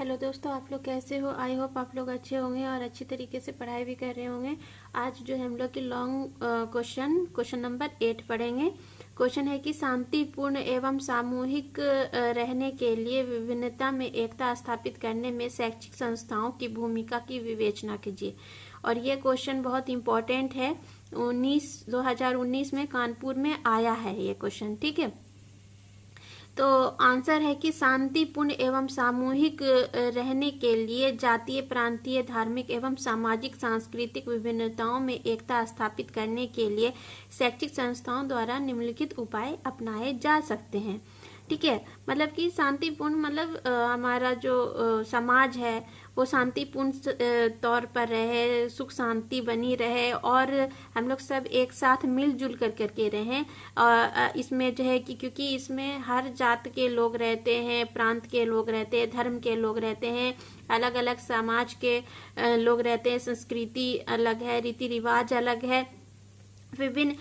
Hello दोस्तों, आप लोग कैसे हो। आई होप आप लोग अच्छे होंगे और अच्छी तरीके से पढ़ाई भी कर रहे होंगे। आज जो है हम लोग की लॉन्ग क्वेश्चन नंबर 8 पढ़ेंगे। क्वेश्चन है कि शांतिपूर्ण एवं सामूहिक रहने के लिए विभिन्नता में एकता स्थापित करने में शैक्षिक संस्थाओं की भूमिका की विवेचना कीजिए। और ये क्वेश्चन बहुत इम्पोर्टेंट है। 2019 में कानपुर में आया है ये क्वेश्चन। ठीक है, तो आंसर है कि शांतिपूर्ण एवं सामूहिक रहने के लिए जातीय, प्रांतीय, धार्मिक एवं सामाजिक सांस्कृतिक विभिन्नताओं में एकता स्थापित करने के लिए शैक्षिक संस्थाओं द्वारा निम्नलिखित उपाय अपनाए जा सकते हैं। ठीक है, मतलब कि शांतिपूर्ण मतलब हमारा जो समाज है वो शांतिपूर्ण तौर पर रहे, सुख शांति बनी रहे और हम लोग सब एक साथ मिलजुल कर करके रहें। इसमें जो है कि क्योंकि इसमें हर जात के लोग रहते हैं, प्रांत के लोग रहते हैं, धर्म के लोग रहते हैं, अलग अलग समाज के लोग रहते हैं, संस्कृति अलग है, रीति रिवाज अलग है, विभिन्न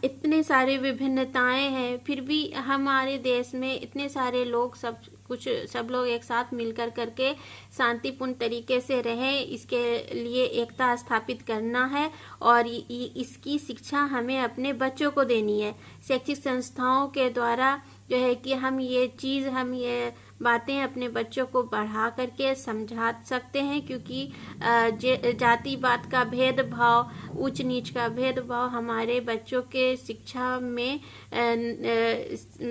इतने सारे विभिन्नताएं हैं। फिर भी हमारे देश में इतने सारे लोग सब लोग एक साथ मिलकर करके शांतिपूर्ण तरीके से रहें, इसके लिए एकता स्थापित करना है और इसकी शिक्षा हमें अपने बच्चों को देनी है। शैक्षिक संस्थाओं के द्वारा जो है कि हम ये बातें अपने बच्चों को बढ़ा करके समझा सकते हैं, क्योंकि जातिवाद का भेदभाव, ऊंच नीच का भेदभाव हमारे बच्चों के शिक्षा में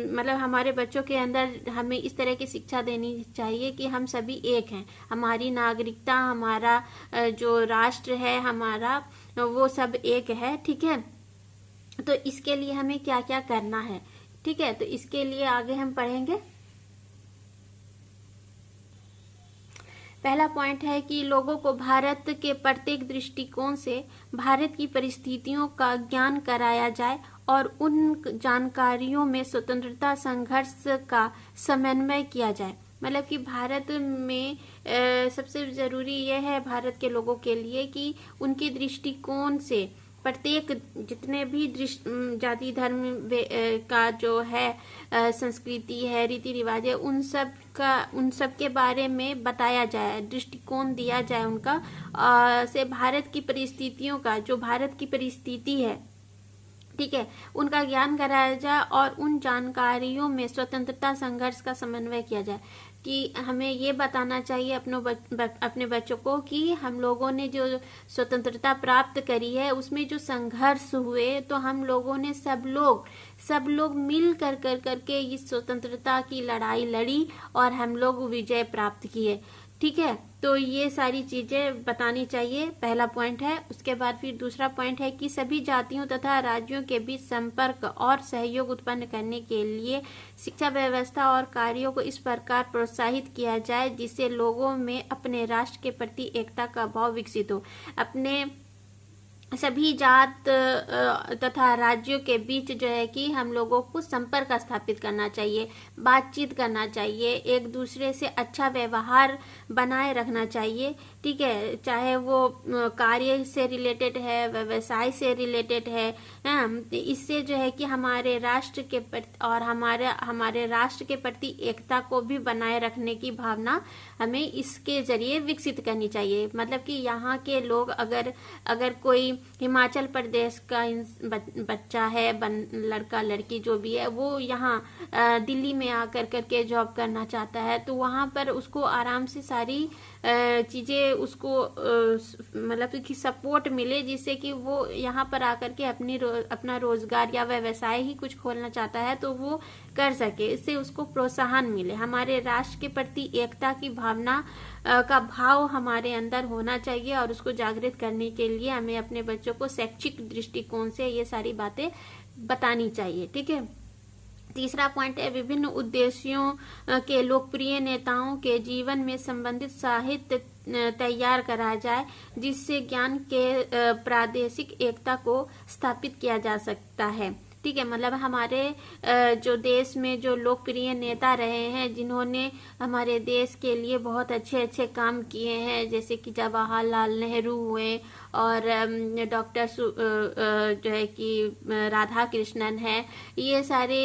मतलब हमारे बच्चों के अंदर हमें इस तरह की शिक्षा देनी चाहिए कि हम सभी एक हैं, हमारी नागरिकता, हमारा जो राष्ट्र है हमारा, वो सब एक है। ठीक है, तो इसके लिए हमें क्या क्या करना है। ठीक है, तो इसके लिए आगे हम पढ़ेंगे। पहला पॉइंट है कि लोगों को भारत के प्रत्येक दृष्टिकोण से भारत की परिस्थितियों का ज्ञान कराया जाए और उन जानकारियों में स्वतंत्रता संघर्ष का समन्वय किया जाए। मतलब कि भारत में सबसे जरूरी यह है भारत के लोगों के लिए कि उनके दृष्टिकोण से प्रत्येक जितने भी जाति धर्म का जो है संस्कृति है, रीति रिवाज है, उन सब के बारे में बताया जाए, दृष्टिकोण दिया जाए उनका से भारत की परिस्थितियों का, जो भारत की परिस्थिति है, ठीक है, उनका ज्ञान कराया जाए और उन जानकारियों में स्वतंत्रता संघर्ष का समन्वय किया जाए। कि हमें ये बताना चाहिए अपने बच्चों को कि हम लोगों ने जो स्वतंत्रता प्राप्त करी है उसमें जो संघर्ष हुए, तो हम लोगों ने सब लोग मिल करके इस स्वतंत्रता की लड़ाई लड़ी और हम लोग विजय प्राप्त किए। ठीक है, तो ये सारी चीजें बतानी चाहिए, पहला पॉइंट है। उसके बाद फिर दूसरा पॉइंट है कि सभी जातियों तथा राज्यों के बीच संपर्क और सहयोग उत्पन्न करने के लिए शिक्षा व्यवस्था और कार्यों को इस प्रकार प्रोत्साहित किया जाए जिससे लोगों में अपने राष्ट्र के प्रति एकता का भाव विकसित हो। अपने सभी जात तथा राज्यों के बीच जो है कि हम लोगों को संपर्क स्थापित करना चाहिए, बातचीत करना चाहिए, एक दूसरे से अच्छा व्यवहार बनाए रखना चाहिए। ठीक है, चाहे वो कार्य से रिलेटेड है, व्यवसाय से रिलेटेड है, इससे जो है कि हमारे राष्ट्र के प्रति और हमारे राष्ट्र के प्रति एकता को भी बनाए रखने की भावना हमें इसके जरिए विकसित करनी चाहिए। मतलब कि यहाँ के लोग अगर कोई हिमाचल प्रदेश का बच्चा है, लड़का लड़की जो भी है, वो यहाँ दिल्ली में आकर करके जॉब करना चाहता है, तो वहाँ पर उसको आराम से सारी चीजें उसको मतलब कि सपोर्ट मिले, जिससे कि वो यहाँ पर आकर के अपना रोजगार या व्यवसाय ही कुछ खोलना चाहता है तो वो कर सके, इससे उसको प्रोत्साहन मिले। हमारे राष्ट्र के प्रति एकता की भावना का भाव हमारे अंदर होना चाहिए और उसको जागृत करने के लिए हमें अपने बच्चों को शैक्षिक दृष्टिकोण से ये सारी बातें बतानी चाहिए। ठीक है, तीसरा पॉइंट है विभिन्न उद्देश्यों के लोकप्रिय नेताओं के जीवन में संबंधित साहित्य तैयार करा जाए जिससे ज्ञान के प्रादेशिक एकता को स्थापित किया जा सकता है। ठीक है। मतलब हमारे जो देश में जो लोकप्रिय नेता रहे हैं, जिन्होंने हमारे देश के लिए बहुत अच्छे अच्छे काम किए हैं, जैसे कि जवाहरलाल नेहरू हुए और डॉक्टर जो है कि राधा कृष्णन है। ये सारे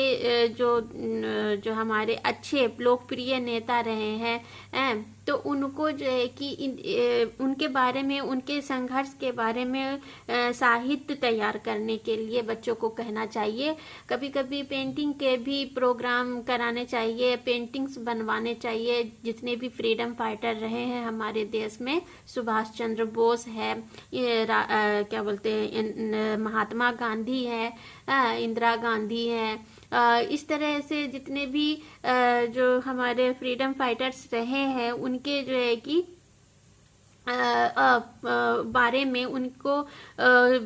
जो हमारे अच्छे लोकप्रिय नेता रहे हैं, तो उनको जो है कि उनके बारे में, उनके संघर्ष के बारे में साहित्य तैयार करने के लिए बच्चों को कहना चाहिए। कभी कभी पेंटिंग के भी प्रोग्राम कराने चाहिए, पेंटिंग्स बनवाने चाहिए। जितने भी फ्रीडम फाइटर रहे हैं हमारे देश में, सुभाष चंद्र बोस है, क्या बोलते हैं, महात्मा गांधी है, इंदिरा गांधी है, इस तरह से जितने भी जो हमारे फ्रीडम फाइटर्स रहे हैं, उनके जो है कि बारे में उनको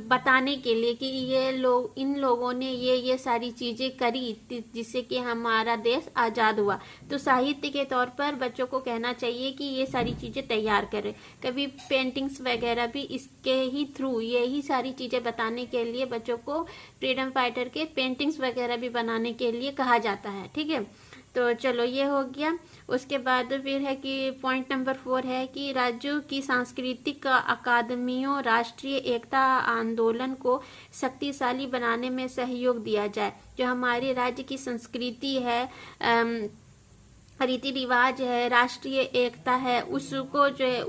बताने के लिए कि ये लोग, इन लोगों ने ये सारी चीजें करी जिससे कि हमारा देश आजाद हुआ। तो साहित्य के तौर पर बच्चों को कहना चाहिए कि ये सारी चीजें तैयार करें। कभी पेंटिंग्स वगैरह भी इसके ही थ्रू, यही सारी चीजें बताने के लिए बच्चों को फ्रीडम फाइटर के पेंटिंग्स वगैरह भी बनाने के लिए कहा जाता है। ठीक है, तो चलो ये हो गया। उसके बाद फिर है कि पॉइंट नंबर 4 है कि राज्यों की सांस्कृतिक अकादमियों राष्ट्रीय एकता आंदोलन को शक्तिशाली बनाने में सहयोग दिया जाए। जो हमारे राज्य की संस्कृति है, रीति रिवाज है, राष्ट्रीय एकता है, उसको जो है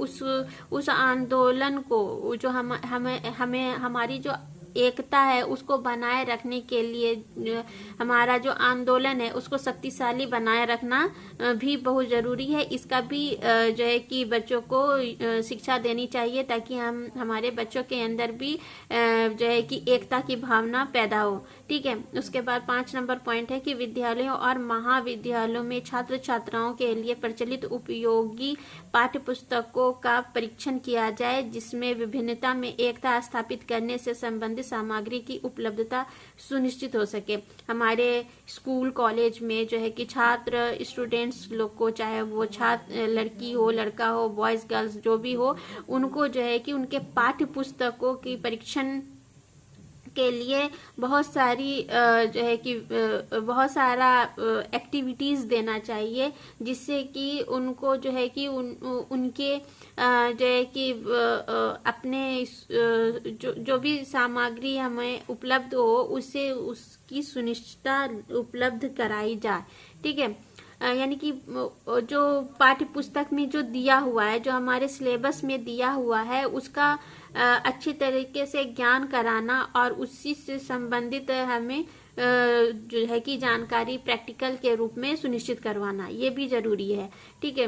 उस आंदोलन को, जो हमें हमारी जो एकता है उसको बनाए रखने के लिए हमारा जो आंदोलन है उसको शक्तिशाली बनाए रखना भी बहुत जरूरी है। इसका भी जो है कि बच्चों को शिक्षा देनी चाहिए, ताकि हमारे बच्चों के अंदर भी जो है कि एकता की भावना पैदा हो। ठीक है, उसके बाद 5 नंबर पॉइंट है कि विद्यालयों और महाविद्यालयों में छात्र छात्राओं के लिए प्रचलित उपयोगी पाठ्य पुस्तकों का परीक्षण किया जाए, जिसमें विभिन्नता में एकता स्थापित करने से संबंधित सामग्री की उपलब्धता सुनिश्चित हो सके। हमारे स्कूल कॉलेज में जो है कि छात्र स्टूडेंट्स लोग को, चाहे वो छात्र लड़की हो लड़का हो, बॉयज गर्ल्स जो भी हो, उनको जो है कि उनके पाठ्य पुस्तकों की परीक्षण के लिए बहुत सारी जो है कि बहुत सारा एक्टिविटीज देना चाहिए, जिससे कि उनको जो है कि उनके जो है कि अपने जो भी सामग्री हमें उपलब्ध हो उससे उसकी सुनिश्चितता उपलब्ध कराई जाए। ठीक है, यानी कि जो पाठ्य पुस्तक में जो दिया हुआ है, जो हमारे सिलेबस में दिया हुआ है, उसका अच्छी तरीके से ज्ञान कराना और उसी से संबंधित हमें जो है कि जानकारी प्रैक्टिकल के रूप में सुनिश्चित करवाना, ये भी जरूरी है। ठीक है,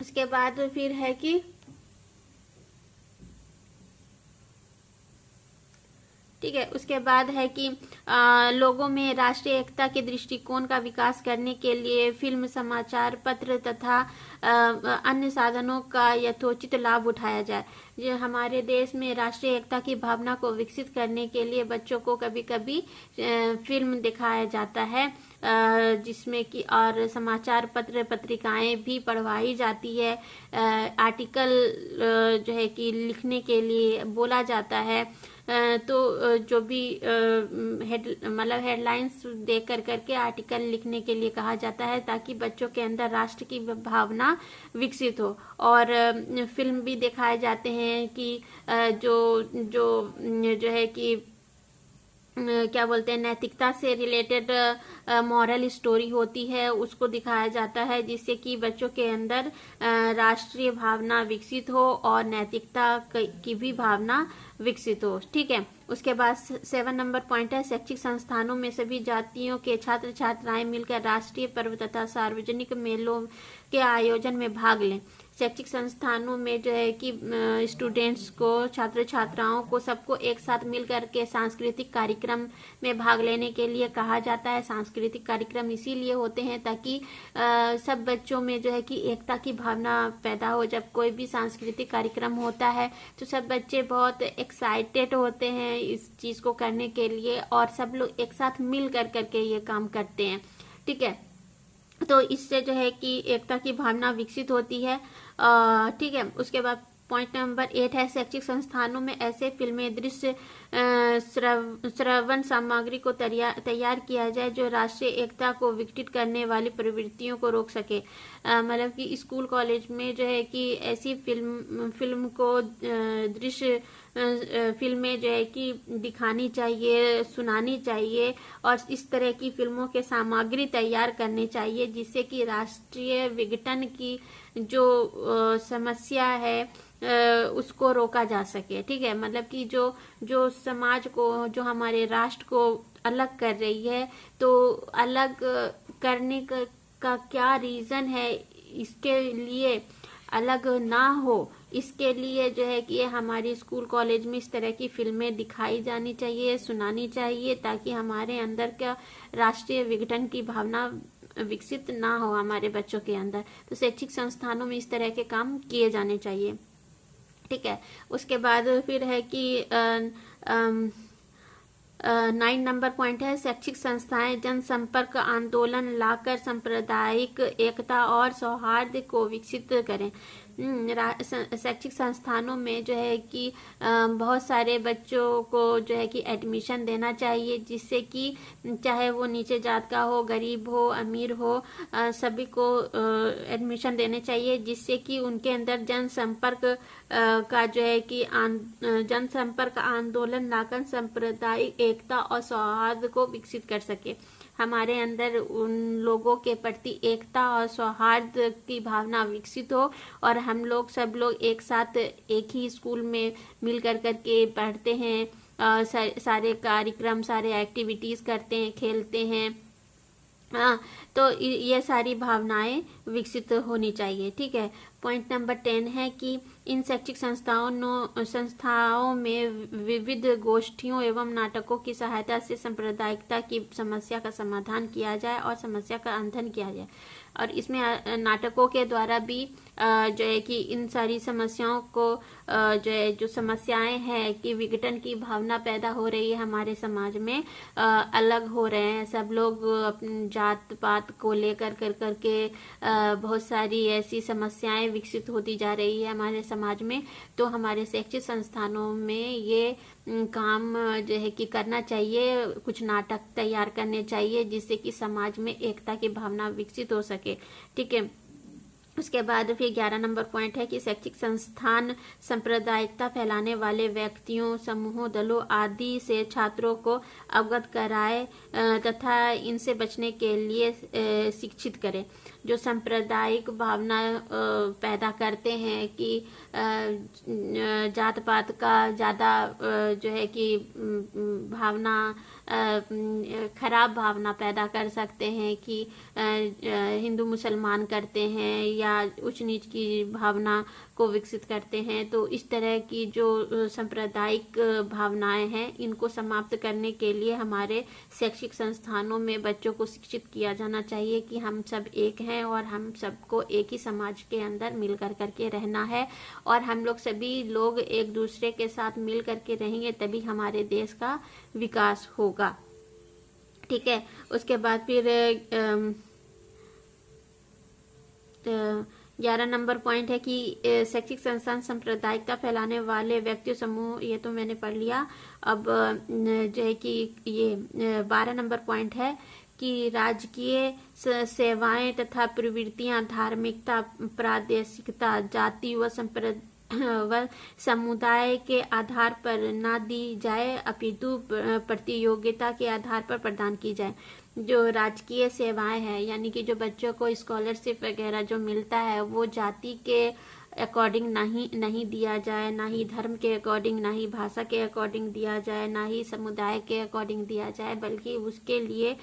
उसके बाद फिर है कि ठीक है, उसके बाद है कि लोगों में राष्ट्रीय एकता के दृष्टिकोण का विकास करने के लिए फिल्म, समाचार पत्र तथा अन्य साधनों का यथोचित लाभ उठाया जाए। जो हमारे देश में राष्ट्रीय एकता की भावना को विकसित करने के लिए बच्चों को कभी कभी फिल्म दिखाया जाता है, जिसमें कि और समाचार पत्र पत्रिकाएं भी पढ़वाई जाती है, आर्टिकल जो है कि लिखने के लिए बोला जाता है। तो जो भी मतलब हेडलाइंस देख करके आर्टिकल लिखने के लिए कहा जाता है, ताकि बच्चों के अंदर राष्ट्र की भावना विकसित हो। और फिल्म भी दिखाए जाते हैं कि जो है कि क्या बोलते हैं, नैतिकता से रिलेटेड मॉरल स्टोरी होती है, उसको दिखाया जाता है, जिससे कि बच्चों के अंदर राष्ट्रीय भावना विकसित हो और नैतिकता की भी भावना विकसित हो। ठीक है, उसके बाद 7 नंबर पॉइंट है, शैक्षिक संस्थानों में सभी जातियों के छात्र छात्राएं मिलकर राष्ट्रीय पर्व तथा सार्वजनिक मेलों के आयोजन में भाग लें। शैक्षिक संस्थानों में जो है कि स्टूडेंट्स को, छात्र छात्राओं को, सबको एक साथ मिलकर के सांस्कृतिक कार्यक्रम में भाग लेने के लिए कहा जाता है। सांस्कृतिक कार्यक्रम इसीलिए होते हैं ताकि सब बच्चों में जो है कि एकता की भावना पैदा हो। जब कोई भी सांस्कृतिक कार्यक्रम होता है तो सब बच्चे बहुत एक्साइटेड होते हैं इस चीज को करने के लिए, और सब लोग एक साथ मिल करके ये काम करते हैं। ठीक है, तो इससे जो है कि एकता की भावना विकसित होती है। ठीक है, उसके बाद पॉइंट नंबर 8 है शैक्षिक संस्थानों में ऐसे फिल्में, दृश्य, श्रवण सामग्री को तैयार किया जाए जो राष्ट्रीय एकता को विकसित करने वाली प्रवृत्तियों को रोक सके। मतलब कि स्कूल कॉलेज में जो है कि ऐसी फिल्म को दृश्य फिल्में जो है कि दिखानी चाहिए, सुनानी चाहिए और इस तरह की फिल्मों के सामग्री तैयार करनी चाहिए जिससे कि राष्ट्रीय विघटन की जो समस्या है उसको रोका जा सके। ठीक है, मतलब कि जो समाज को, जो हमारे राष्ट्र को अलग कर रही है, तो अलग करने का क्या रीजन है, इसके लिए अलग ना हो, इसके लिए जो है कि हमारी स्कूल कॉलेज में इस तरह की फिल्में दिखाई जानी चाहिए, सुनानी चाहिए, ताकि हमारे अंदर का राष्ट्रीय विघटन की भावना विकसित ना हो हमारे बच्चों के अंदर। तो शैक्षिक संस्थानों में इस तरह के काम किए जाने चाहिए। ठीक है, उसके बाद फिर है कि 9 नंबर पॉइंट है शैक्षिक संस्थाएं जनसंपर्क आंदोलन लाकर सांप्रदायिक एकता और सौहार्द को विकसित करें। शैक्षिक संस्थानों में जो है कि बहुत सारे बच्चों को जो है कि एडमिशन देना चाहिए जिससे कि चाहे वो नीचे जात का हो, गरीब हो, अमीर हो, सभी को एडमिशन देने चाहिए जिससे कि उनके अंदर जनसंपर्क का जो है कि जनसंपर्क आंदोलन लाकर सांप्रदायिक एकता और सौहार्द को विकसित कर सके। हमारे अंदर उन लोगों के प्रति एकता और सौहार्द की भावना विकसित हो और हम लोग सब लोग एक साथ एक ही स्कूल में मिल कर के पढ़ते हैं, सारे कार्यक्रम, सारे एक्टिविटीज करते हैं, खेलते हैं। हाँ, तो ये सारी भावनाएं विकसित होनी चाहिए। ठीक है, पॉइंट नंबर 10 है कि इन शैक्षिक संस्थाओं में विविध गोष्ठियों एवं नाटकों की सहायता से सांप्रदायिकता की समस्या का समाधान किया जाए और समस्या का अंधन किया जाए। और इसमें नाटकों के द्वारा भी जो है कि इन सारी समस्याओं को जो है, जो समस्याएं हैं कि विघटन की भावना पैदा हो रही है हमारे समाज में, अलग हो रहे हैं सब लोग अपनी जात पात को लेकर करके बहुत सारी ऐसी समस्याएं विकसित होती जा रही है हमारे समाज में। तो हमारे शैक्षिक संस्थानों में ये काम जो है कि करना चाहिए, कुछ नाटक तैयार करने चाहिए जिससे कि समाज में एकता की भावना विकसित हो सके। ठीक है, उसके बाद फिर 11 नंबर पॉइंट है कि शैक्षिक संस्थान सांप्रदायिकता फैलाने वाले व्यक्तियों, समूहों, दलों आदि से छात्रों को अवगत कराए तथा इनसे बचने के लिए शिक्षित करे। जो सांप्रदायिक भावना पैदा करते हैं कि जात पात का ज़्यादा जो है कि भावना, खराब भावना पैदा कर सकते हैं कि हिंदू मुसलमान करते हैं या उच्च नीच की भावना को विकसित करते हैं। तो इस तरह की जो सांप्रदायिक भावनाएं हैं इनको समाप्त करने के लिए हमारे शैक्षिक संस्थानों में बच्चों को शिक्षित किया जाना चाहिए कि हम सब एक हैं और हम सबको एक ही समाज के अंदर मिल करके रहना है और हम लोग सभी लोग एक दूसरे के साथ मिल करके रहेंगे तभी हमारे देश का विकास होगा। ठीक है, उसके बाद फिर 11 नंबर पॉइंट है कि शैक्षिक संस्थान सांप्रदायिकता फैलाने वाले व्यक्ति समूह, ये तो मैंने पढ़ लिया। अब जो है कि ये 12 नंबर पॉइंट है कि राजकीय सेवाएं तथा प्रवृत्तियां धार्मिकता, प्रादेशिकता, जाति व समुदाय के आधार पर ना दी जाए अपितु प्रतियोगिता के आधार पर प्रदान की जाए। जो राजकीय सेवाएं हैं यानी कि जो बच्चों को स्कॉलरशिप वगैरह जो मिलता है वो जाति के अकॉर्डिंग नहीं दिया जाए, ना ही धर्म के अकॉर्डिंग, ना ही भाषा के अकॉर्डिंग दिया जाए, ना ही समुदाय के अकॉर्डिंग दिया जाए, बल्कि उसके लिए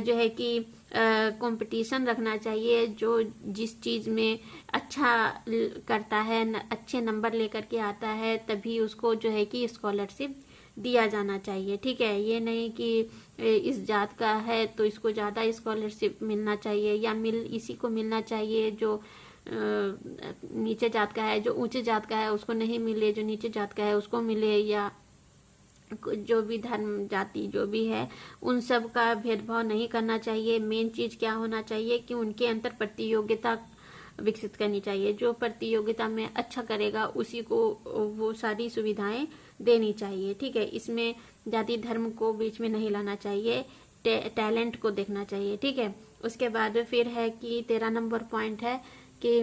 जो है कि कंपटीशन रखना चाहिए। जो जिस चीज़ में अच्छा करता है, अच्छे नंबर लेकर के आता है, तभी उसको जो है कि स्कॉलरशिप दिया जाना चाहिए। ठीक है, ये नहीं कि इस जात का है तो इसको ज़्यादा स्कॉलरशिप मिलना चाहिए या इसी को मिलना चाहिए जो नीचे जात का है, जो ऊंचे जात का है उसको नहीं मिले, जो नीचे जात का है उसको मिले, या जो भी धर्म जाति जो भी है उन सब का भेदभाव नहीं करना चाहिए। मेन चीज़ क्या होना चाहिए कि उनके अंतर प्रतियोगिता विकसित करनी चाहिए। जो प्रतियोगिता में अच्छा करेगा उसी को वो सारी सुविधाएं देनी चाहिए। ठीक है, इसमें जाति धर्म को बीच में नहीं लाना चाहिए, टैलेंट को देखना चाहिए। ठीक है, उसके बाद फिर है कि 13 नंबर पॉइंट है कि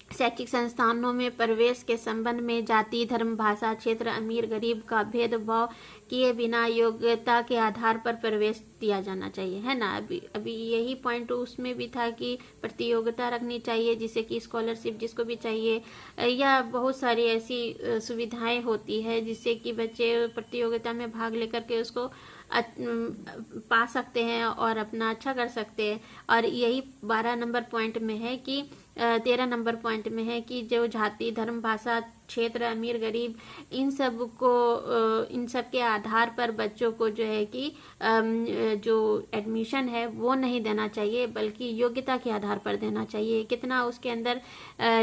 शैक्षिक संस्थानों में प्रवेश के संबंध में जाति धर्म भाषा क्षेत्र अमीर गरीब का भेदभाव किए बिना योग्यता के आधार पर प्रवेश दिया जाना चाहिए, है ना। अभी यही पॉइंट उसमें भी था कि प्रतियोगिता रखनी चाहिए, जिससे कि स्कॉलरशिप जिसको भी चाहिए, या बहुत सारी ऐसी सुविधाएं होती है जिससे कि बच्चे प्रतियोगिता में भाग लेकर के उसको पा सकते हैं और अपना अच्छा कर सकते हैं। और यही 12 नंबर पॉइंट में है कि 13 नंबर पॉइंट में है कि जो जाति धर्म भाषा क्षेत्र अमीर गरीब इन सब के आधार पर बच्चों को जो है कि जो एडमिशन है वो नहीं देना चाहिए, बल्कि योग्यता के आधार पर देना चाहिए। कितना उसके अंदर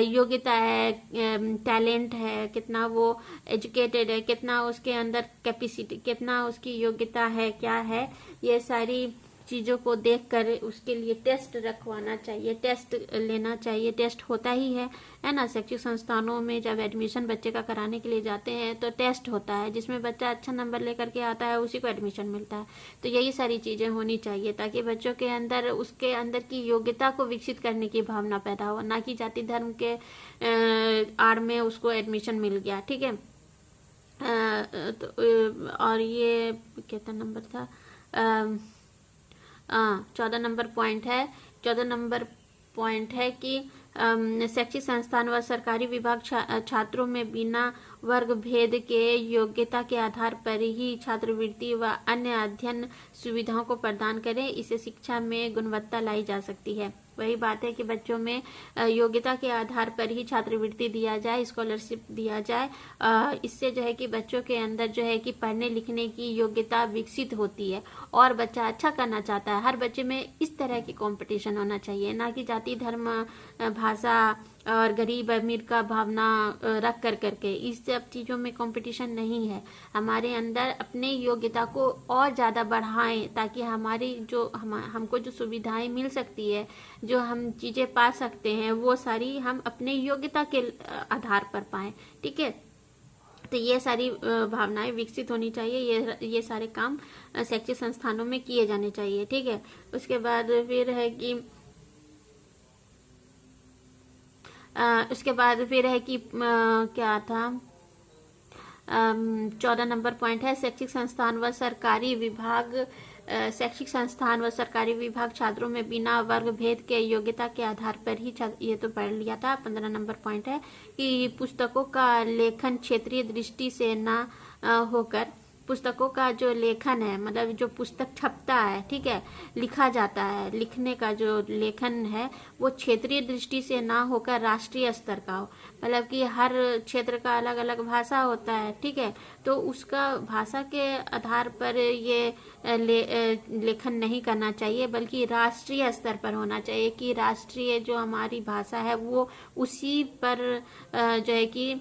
योग्यता है, टैलेंट है, कितना वो एजुकेटेड है, कितना उसके अंदर कैपेसिटी, कितना उसकी योग्यता है, क्या है, ये सारी चीजों को देखकर उसके लिए टेस्ट रखवाना चाहिए, टेस्ट लेना चाहिए। टेस्ट होता ही है ना। शैक्षिक संस्थानों में जब एडमिशन बच्चे का कराने के लिए जाते हैं तो टेस्ट होता है, जिसमें बच्चा अच्छा नंबर लेकर के आता है उसी को एडमिशन मिलता है। तो यही सारी चीजें होनी चाहिए ताकि बच्चों के अंदर उसके अंदर की योग्यता को विकसित करने की भावना पैदा हो, ना कि जाति धर्म के आड़ में उसको एडमिशन मिल गया। ठीक है, और ये कितना नंबर था, 14 नंबर पॉइंट है। 14 नंबर पॉइंट है कि शैक्षिक संस्थान व सरकारी विभाग छात्रों में बिना वर्ग भेद के योग्यता के आधार पर ही छात्रवृत्ति व अन्य अध्ययन सुविधाओं को प्रदान करें। इससे शिक्षा में गुणवत्ता लाई जा सकती है। वही बात है कि बच्चों में योग्यता के आधार पर ही छात्रवृत्ति दिया जाए, स्कॉलरशिप दिया जाए। इससे जो है कि बच्चों के अंदर जो है कि पढ़ने लिखने की योग्यता विकसित होती है और बच्चा अच्छा करना चाहता है। हर बच्चे में इस तरह की कंपटीशन होना चाहिए, ना कि जाति धर्म भाषा और गरीब अमीर का भावना रख कर करके। इस सब चीज़ों में कंपटीशन नहीं है। हमारे अंदर अपने योग्यता को और ज़्यादा बढ़ाएं ताकि हमारी जो हमको जो सुविधाएं मिल सकती है, जो हम चीज़ें पा सकते हैं, वो सारी हम अपने योग्यता के आधार पर पाएं। ठीक है, तो ये सारी भावनाएं विकसित होनी चाहिए। ये सारे काम शैक्षिक संस्थानों में किए जाने चाहिए। ठीक है, उसके बाद फिर है कि क्या था, 14 नंबर पॉइंट है शैक्षिक संस्थान व सरकारी विभाग छात्रों में बिना वर्ग भेद के योग्यता के आधार पर ही ये तो पढ़ लिया था। 15 नंबर पॉइंट है कि पुस्तकों का लेखन क्षेत्रीय दृष्टि से न होकर पुस्तकों का जो लेखन है, मतलब जो पुस्तक छपता है, ठीक है, लिखा जाता है, लिखने का जो लेखन है वो क्षेत्रीय दृष्टि से ना होकर राष्ट्रीय स्तर का हो। मतलब कि हर क्षेत्र का अलग अलग भाषा होता है, ठीक है, तो उसका भाषा के आधार पर ये लेखन नहीं करना चाहिए, बल्कि राष्ट्रीय स्तर पर होना चाहिए कि राष्ट्रीय जो हमारी भाषा है वो उसी पर जो है कि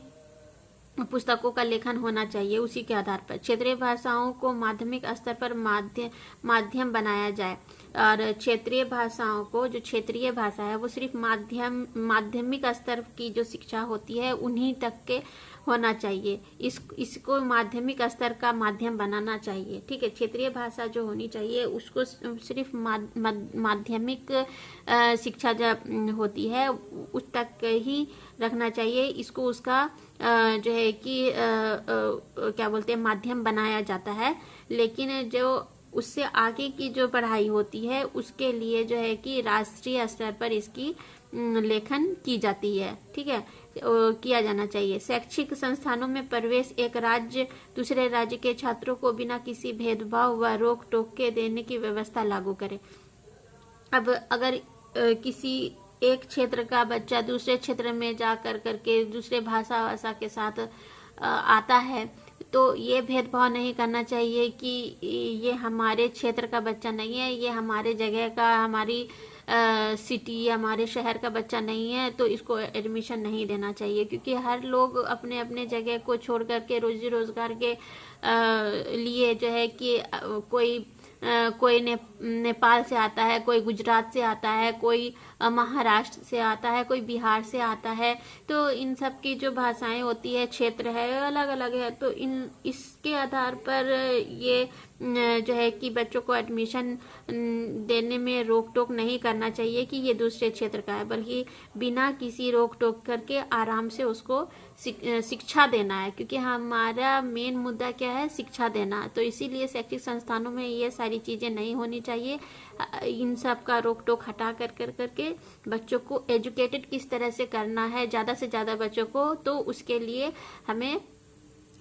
पुस्तकों का लेखन होना चाहिए, उसी के आधार पर। क्षेत्रीय भाषाओं को माध्यमिक स्तर पर माध्यम बनाया जाए और क्षेत्रीय भाषाओं को, जो क्षेत्रीय भाषा है वो सिर्फ माध्यमिक स्तर की जो शिक्षा होती है उन्हीं तक के होना चाहिए। इसको माध्यमिक स्तर का माध्यम बनाना चाहिए। ठीक है, क्षेत्रीय भाषा जो होनी चाहिए उसको सिर्फ माध्यमिक शिक्षा जब होती है उस तक ही रखना चाहिए। इसको उसका जो है कि क्या बोलते हैं, माध्यम बनाया जाता है। लेकिन जो उससे आगे की जो पढ़ाई होती है उसके लिए जो है कि राष्ट्रीय स्तर पर इसकी लेखन की जाती है। ठीक है, किया जाना चाहिए। शैक्षिक संस्थानों में प्रवेश एक राज्य दूसरे राज्य के छात्रों को बिना किसी भेदभाव व रोक टोक के देने की व्यवस्था लागू करे। अब अगर किसी एक क्षेत्र का बच्चा दूसरे क्षेत्र में जा करके दूसरे भाषा के साथ आता है तो ये भेदभाव नहीं करना चाहिए कि ये हमारे क्षेत्र का बच्चा नहीं है, ये हमारे जगह का, हमारी सिटी, हमारे शहर का बच्चा नहीं है, तो इसको एडमिशन नहीं देना चाहिए। क्योंकि हर लोग अपने अपने जगह को छोड़ करके रोजी रोजगार के लिए जो है कि कोई नेपाल से आता है, कोई गुजरात से आता है, कोई महाराष्ट्र से आता है, कोई बिहार से आता है। तो इन सब की जो भाषाएं होती है, क्षेत्र है, अलग अलग है। तो इसके आधार पर ये जो है कि बच्चों को एडमिशन देने में रोक टोक नहीं करना चाहिए कि ये दूसरे क्षेत्र का है, बल्कि बिना किसी रोक टोक करके आराम से उसको शिक्षा देना है, क्योंकि हमारा मेन मुद्दा क्या है, शिक्षा देना। तो इसीलिए शैक्षिक संस्थानों में ये सारी चीजें नहीं होनी चाहिए। इन सब का रोक टोक हटा कर करके बच्चों को एजुकेटेड किस तरह से करना है, ज्यादा से ज्यादा बच्चों को, तो उसके लिए हमें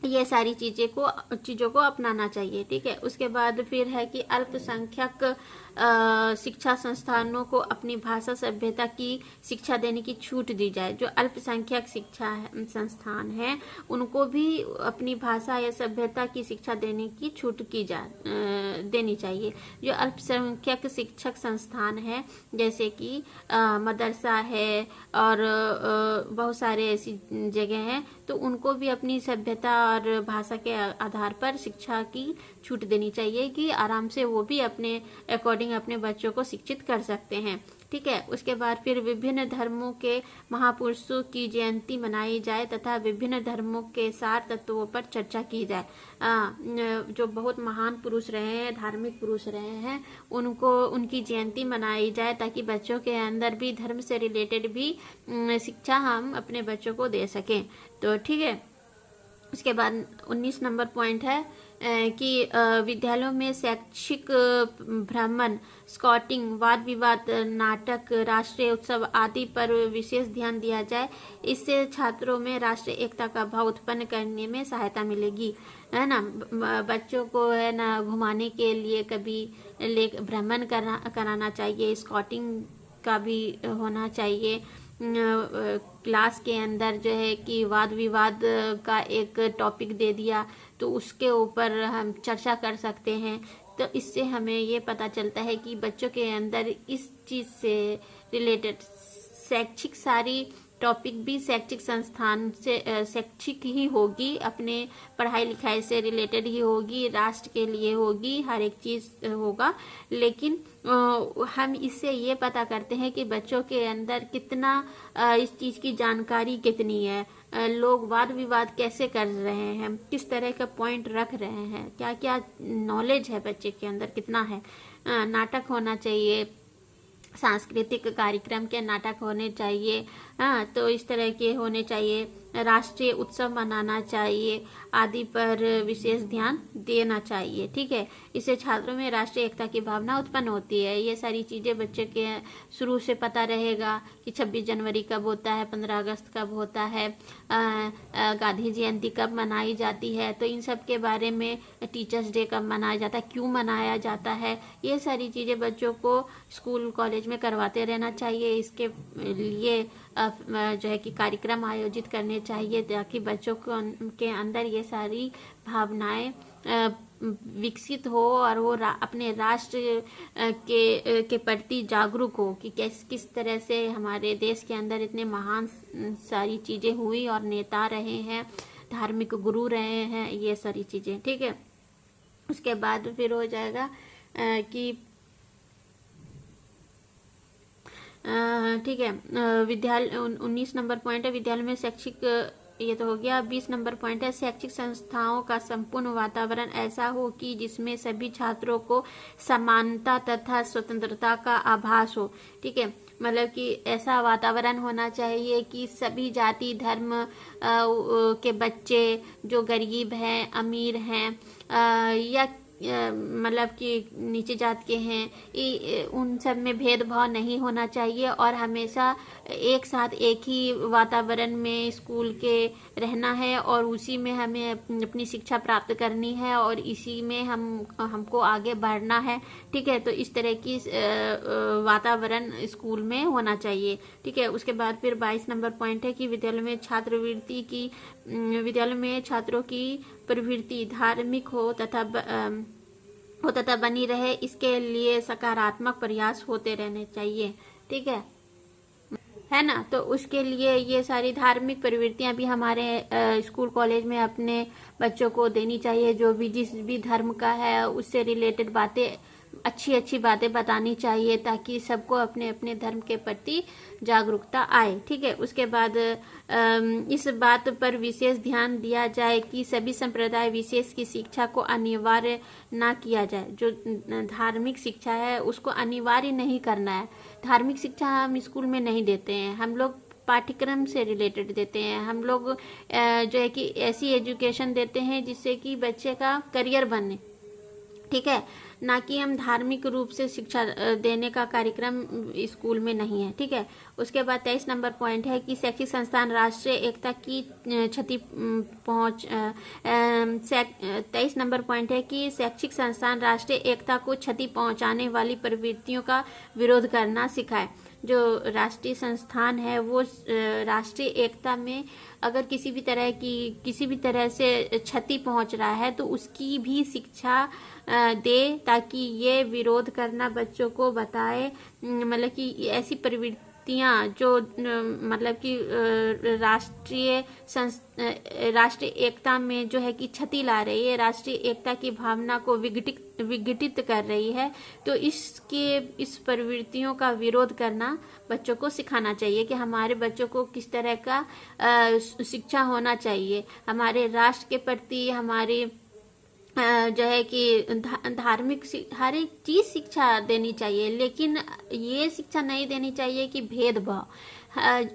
ये सारी चीजों को अपनाना चाहिए। ठीक है। उसके बाद फिर है कि अल्पसंख्यक शिक्षा संस्थानों को अपनी भाषा सभ्यता की शिक्षा देने की छूट दी जाए। जो अल्पसंख्यक शिक्षा संस्थान है उनको भी अपनी भाषा या सभ्यता की शिक्षा देने की छूट देनी चाहिए। जो अल्पसंख्यक शिक्षक संस्थान है, जैसे कि मदरसा है और बहुत सारे ऐसी जगह हैं, तो उनको भी अपनी सभ्यता और भाषा के आधार पर शिक्षा की छूट देनी चाहिए कि आराम से वो भी अपने अकॉर्डिंग अपने बच्चों को शिक्षित कर सकते हैं। ठीक है। उसके बाद फिर विभिन्न धर्मों के महापुरुषों की जयंती मनाई जाए तथा विभिन्न धर्मों के सार तत्वों पर चर्चा की जाए। जो बहुत महान पुरुष रहे हैं, धार्मिक पुरुष रहे हैं, उनकी जयंती मनाई जाए ताकि बच्चों के अंदर भी धर्म से रिलेटेड भी शिक्षा हम अपने बच्चों को दे सकें। तो ठीक है। उसके बाद 19 नंबर पॉइंट है कि विद्यालयों में शैक्षिक भ्रमण, स्काउटिंग, वाद विवाद, नाटक, राष्ट्रीय उत्सव आदि पर विशेष ध्यान दिया जाए। इससे छात्रों में राष्ट्रीय एकता का भाव उत्पन्न करने में सहायता मिलेगी, है ना। बच्चों को है ना घुमाने के लिए कभी भ्रमण कराना चाहिए, स्काउटिंग का भी होना चाहिए। क्लास के अंदर जो है कि वाद विवाद का एक टॉपिक दे दिया तो उसके ऊपर हम चर्चा कर सकते हैं। तो इससे हमें ये पता चलता है कि बच्चों के अंदर इस चीज से रिलेटेड शैक्षिक सारी टॉपिक भी शैक्षिक संस्थान से शैक्षिक ही होगी, अपने पढ़ाई लिखाई से रिलेटेड ही होगी, राष्ट्र के लिए होगी, हर एक चीज होगा। लेकिन हम इससे ये पता करते हैं कि बच्चों के अंदर कितना इस चीज की जानकारी कितनी है, लोग वाद विवाद कैसे कर रहे हैं, किस तरह का पॉइंट रख रहे हैं, क्या क्या नॉलेज है बच्चे के अंदर कितना है। नाटक होना चाहिए, सांस्कृतिक कार्यक्रम के नाटक होने चाहिए, हाँ, तो इस तरह के होने चाहिए। राष्ट्रीय उत्सव मनाना चाहिए, आदि पर विशेष ध्यान देना चाहिए। ठीक है। इससे छात्रों में राष्ट्रीय एकता की भावना उत्पन्न होती है। ये सारी चीजें बच्चे के शुरू से पता रहेगा कि 26 जनवरी कब होता है, 15 अगस्त कब होता है, गांधी जयंती कब मनाई जाती है। तो इन सब के बारे में, टीचर्स डे कब मनाया जाता है, क्यों मनाया जाता है, ये सारी चीजें बच्चों को स्कूल कॉलेज में करवाते रहना चाहिए। इसके लिए जो है कि कार्यक्रम आयोजित करने चाहिए ताकि बच्चों के अंदर ये सारी भावनाएं विकसित हो और वो अपने राष्ट्र के प्रति जागरूक हो कि किस तरह से हमारे देश के अंदर इतने महान सारी चीजें हुई और नेता रहे हैं, धार्मिक गुरु रहे हैं, ये सारी चीजें। ठीक है। उसके बाद फिर हो जाएगा कि ठीक है, विद्यालय 19 नंबर पॉइंट है विद्यालय में शैक्षिक, ये तो हो गया। 20 नंबर पॉइंट है शैक्षिक संस्थाओं का संपूर्ण वातावरण ऐसा हो कि जिसमें सभी छात्रों को समानता तथा स्वतंत्रता का आभास हो। ठीक है। मतलब कि ऐसा वातावरण होना चाहिए कि सभी जाति धर्म के बच्चे, जो गरीब हैं, अमीर हैं, या मतलब कि नीचे जात के हैं, उन सब में भेदभाव नहीं होना चाहिए और हमेशा एक साथ एक ही वातावरण में स्कूल के रहना है और उसी में हमें अपनी शिक्षा प्राप्त करनी है और इसी में हमको आगे बढ़ना है। ठीक है। तो इस तरह की वातावरण स्कूल में होना चाहिए। ठीक है। उसके बाद फिर 22 नंबर पॉइंट है कि विद्यालय में छात्रों की प्रवृत्ति धार्मिक हो तथा बनी रहे, इसके लिए सकारात्मक प्रयास होते रहने चाहिए। ठीक है ना। तो उसके लिए ये सारी धार्मिक प्रवृत्तियां भी हमारे स्कूल कॉलेज में अपने बच्चों को देनी चाहिए। जो भी जिस भी धर्म का है उससे रिलेटेड बातें अच्छी अच्छी बातें बतानी चाहिए ताकि सबको अपने अपने धर्म के प्रति जागरूकता आए। ठीक है, उसके बाद इस बात पर विशेष ध्यान दिया जाए कि सभी संप्रदाय विशेष की शिक्षा को अनिवार्य ना किया जाए। जो धार्मिक शिक्षा है उसको अनिवार्य नहीं करना है। धार्मिक शिक्षा हम स्कूल में नहीं देते हैं, हम लोग पाठ्यक्रम से रिलेटेड देते हैं। हम लोग जो है कि ऐसी एजुकेशन देते हैं जिससे कि बच्चे का करियर बने। ठीक है, ना कि हम धार्मिक रूप से शिक्षा देने का कार्यक्रम स्कूल में नहीं है। ठीक है, उसके बाद 23 नंबर पॉइंट है कि शैक्षिक संस्थान राष्ट्रीय एकता की क्षति पहुंच 23 नंबर पॉइंट है कि शैक्षिक संस्थान राष्ट्रीय एकता को क्षति पहुंचाने वाली प्रवृत्तियों का विरोध करना सिखाए। जो राष्ट्रीय संस्थान है वो राष्ट्रीय एकता में अगर किसी भी तरह से क्षति पहुंच रहा है तो उसकी भी शिक्षा दे, ताकि ये विरोध करना बच्चों को बताए। मतलब कि ऐसी प्रवृत्तियां जो मतलब कि राष्ट्रीय एकता में जो है कि क्षति ला रही है, राष्ट्रीय एकता की भावना को विघटित कर रही है, तो इस प्रवृत्तियों का विरोध करना बच्चों को सिखाना चाहिए कि हमारे बच्चों को किस तरह का शिक्षा होना चाहिए। हमारे राष्ट्र के प्रति हमारी जो है कि धार्मिक हर एक चीज शिक्षा देनी चाहिए, लेकिन ये शिक्षा नहीं देनी चाहिए कि भेदभाव,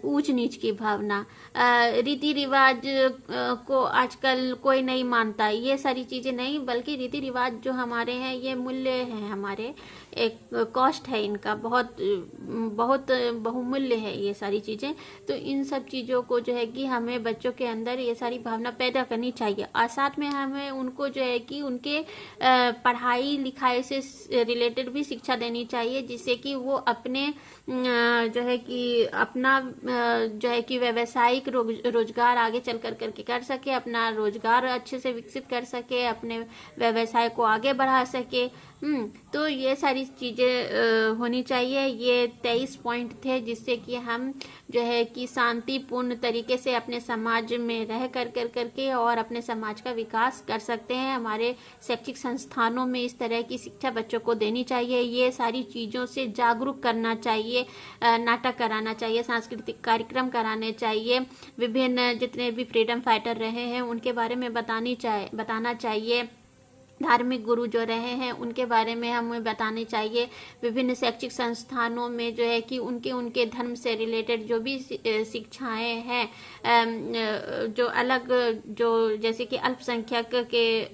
ऊंच नीच की भावना, रीति रिवाज को आजकल कोई नहीं मानता, ये सारी चीजें नहीं, बल्कि रीति रिवाज जो हमारे हैं ये मूल्य है, हमारे एक कॉस्ट है इनका, बहुत बहुत बहुमूल्य है ये सारी चीजें। तो इन सब चीजों को जो है कि हमें बच्चों के अंदर ये सारी भावना पैदा करनी चाहिए, और साथ में हमें उनको जो है कि उनके पढ़ाई लिखाई से रिलेटेड भी शिक्षा देनी चाहिए, जिससे कि वो अपने जो है कि अपना जो है कि व्यावसायिक रोजगार आगे चल करके कर सके, अपना रोजगार अच्छे से विकसित कर सके, अपने व्यवसाय को आगे बढ़ा सके। तो ये सारी चीजें होनी चाहिए। ये 23 पॉइंट थे जिससे कि हम जो है कि शांतिपूर्ण तरीके से अपने समाज में रह करके और अपने समाज का विकास कर सकते हैं। हमारे शैक्षिक संस्थानों में इस तरह की शिक्षा बच्चों को देनी चाहिए, ये सारी चीजों से जागरूक करना चाहिए, नाटक कराना चाहिए, सांस्कृतिक कार्यक्रम कराने चाहिए, विभिन्न जितने भी फ्रीडम फाइटर रहे हैं उनके बारे में बताना चाहिए, धार्मिक गुरु जो रहे हैं उनके बारे में हमें बतानी चाहिए। विभिन्न शैक्षिक संस्थानों में जो है कि उनके धर्म से रिलेटेड जो भी शिक्षाएं हैं, जो अलग जो जैसे कि अल्पसंख्यक के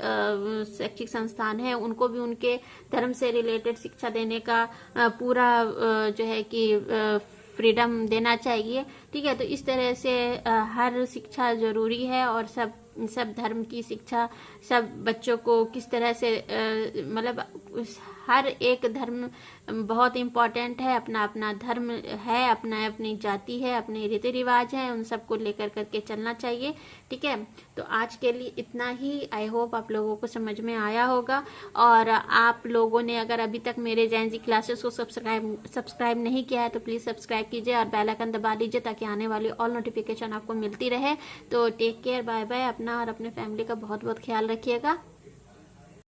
शैक्षिक संस्थान हैं, उनको भी उनके धर्म से रिलेटेड शिक्षा देने का पूरा जो है कि फ्रीडम देना चाहिए। ठीक है, तो इस तरह से हर शिक्षा जरूरी है, और सब धर्म की शिक्षा सब बच्चों को किस तरह से मतलब हर एक धर्म बहुत इम्पोर्टेंट है, अपना अपना धर्म है, अपनी जाति है, अपने रीति रिवाज है, उन सबको लेकर करके चलना चाहिए। ठीक है, तो आज के लिए इतना ही। आई होप आप लोगों को समझ में आया होगा, और आप लोगों ने अगर अभी तक मेरे जैन जी क्लासेस को सब्सक्राइब नहीं किया है तो प्लीज़ सब्सक्राइब कीजिए और बेल आइकन दबा लीजिए ताकि आने वाली ऑल नोटिफिकेशन आपको मिलती रहे। तो टेक केयर, बाय बाय। अपना और अपने फैमिली का बहुत बहुत ख्याल रखिएगा।